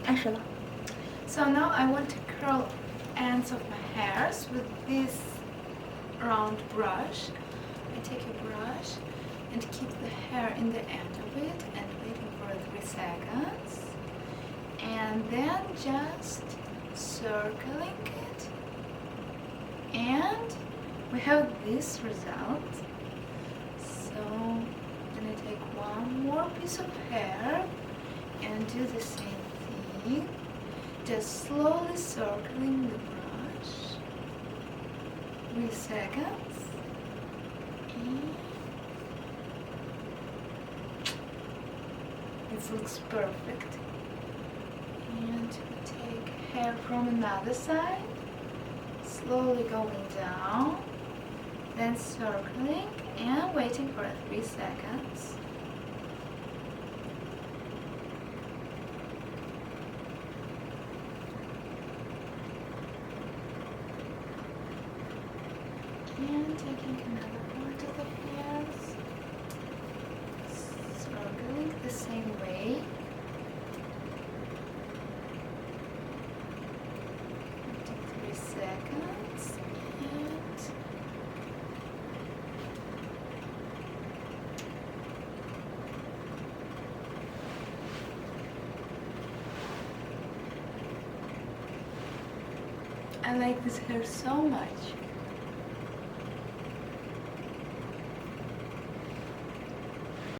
Actually. So now I want to curl ends of my hairs with this round brush. I take a brush and keep the hair in the end of it and waiting for 3 seconds. And then just circling it. And we have this result. So I'm gonna take one more piece of hair and do the same thing. Just slowly circling the brush. 3 seconds. And it looks perfect. And we take hair from another side, slowly going down, then circling and waiting for 3 seconds. And taking another part of the hairs, circling the same way. Take 3 seconds and I like this hair so much.